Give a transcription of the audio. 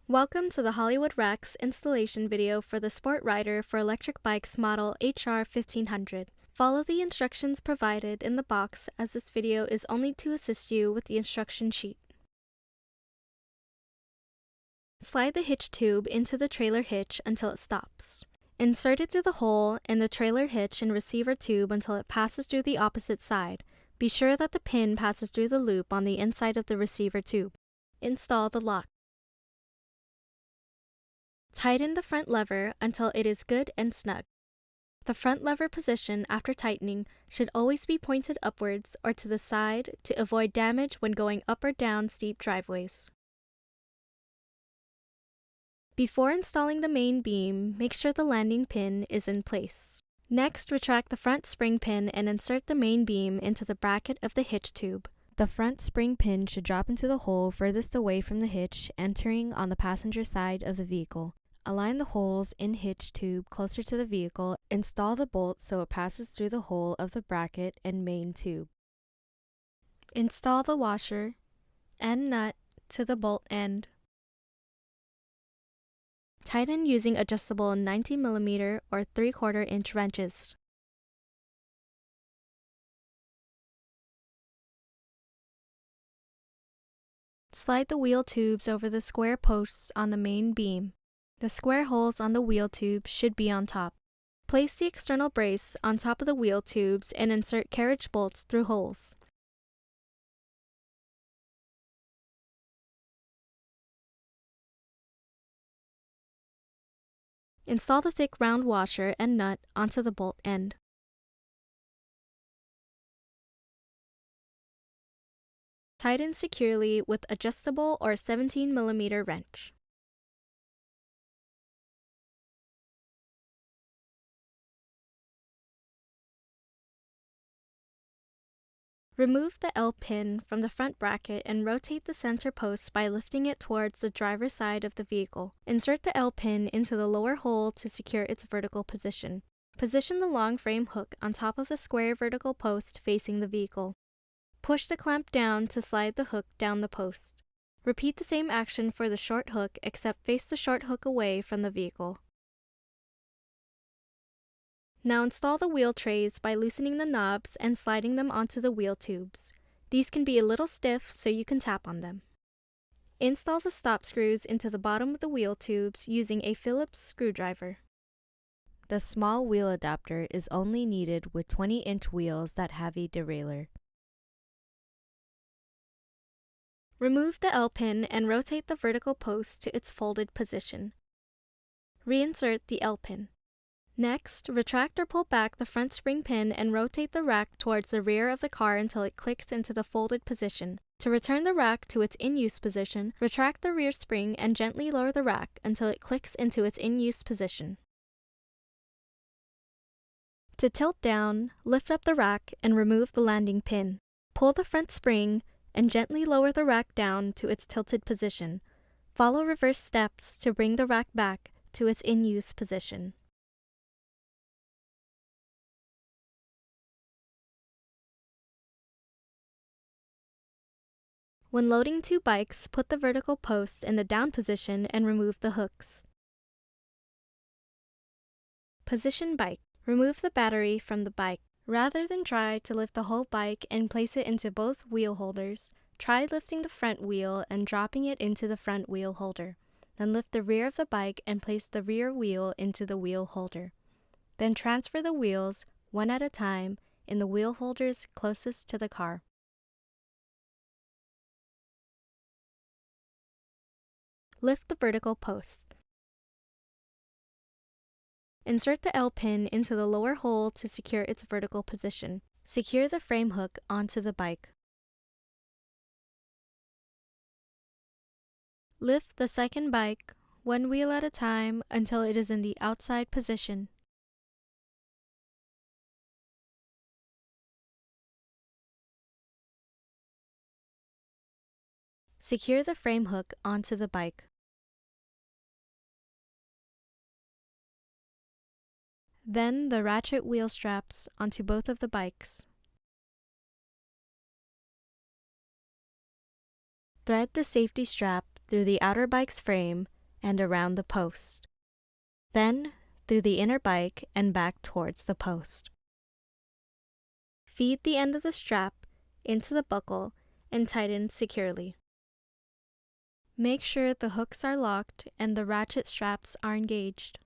Welcome to the Hollywood Rex installation video for the Sport Rider for electric bikes model HR1500. Follow the instructions provided in the box, as this video is only to assist you with the instruction sheet. Slide the hitch tube into the trailer hitch until it stops. Insert it through the hole in the trailer hitch and receiver tube until it passes through the opposite side. Be sure that the pin passes through the loop on the inside of the receiver tube. Install the lock. Tighten the front lever until it is good and snug. The front lever position after tightening should always be pointed upwards or to the side to avoid damage when going up or down steep driveways. Before installing the main beam, make sure the landing pin is in place. Next, retract the front spring pin and insert the main beam into the bracket of the hitch tube. The front spring pin should drop into the hole furthest away from the hitch, entering on the passenger side of the vehicle. Align the holes in hitch tube closer to the vehicle. Install the bolt so it passes through the hole of the bracket and main tube. Install the washer and nut to the bolt end. Tighten using adjustable 90mm or 3/4 inch wrenches. Slide the wheel tubes over the square posts on the main beam. The square holes on the wheel tubes should be on top. Place the external brace on top of the wheel tubes and insert carriage bolts through holes. Install the thick round washer and nut onto the bolt end. Tighten securely with adjustable or 17mm wrench. Remove the L pin from the front bracket and rotate the center post by lifting it towards the driver's side of the vehicle. Insert the L pin into the lower hole to secure its vertical position. Position the long frame hook on top of the square vertical post facing the vehicle. Push the clamp down to slide the hook down the post. Repeat the same action for the short hook, except face the short hook away from the vehicle. Now install the wheel trays by loosening the knobs and sliding them onto the wheel tubes. These can be a little stiff, so you can tap on them. Install the stop screws into the bottom of the wheel tubes using a Phillips screwdriver. The small wheel adapter is only needed with 20-inch wheels that have a derailleur. Remove the L pin and rotate the vertical post to its folded position. Reinsert the L pin. Next, retract or pull back the front spring pin and rotate the rack towards the rear of the car until it clicks into the folded position. To return the rack to its in-use position, retract the rear spring and gently lower the rack until it clicks into its in-use position. To tilt down, lift up the rack and remove the landing pin. Pull the front spring and gently lower the rack down to its tilted position. Follow reverse steps to bring the rack back to its in-use position. When loading two bikes, put the vertical posts in the down position and remove the hooks. Position bike. Remove the battery from the bike. Rather than try to lift the whole bike and place it into both wheel holders, try lifting the front wheel and dropping it into the front wheel holder. Then lift the rear of the bike and place the rear wheel into the wheel holder. Then transfer the wheels, one at a time, in the wheel holders closest to the car. Lift the vertical post. Insert the L pin into the lower hole to secure its vertical position. Secure the frame hook onto the bike. Lift the second bike, one wheel at a time, until it is in the outside position. Secure the frame hook onto the bike. Then the ratchet wheel straps onto both of the bikes. Thread the safety strap through the outer bike's frame and around the post. Then, through the inner bike and back towards the post. Feed the end of the strap into the buckle and tighten securely. Make sure the hooks are locked and the ratchet straps are engaged.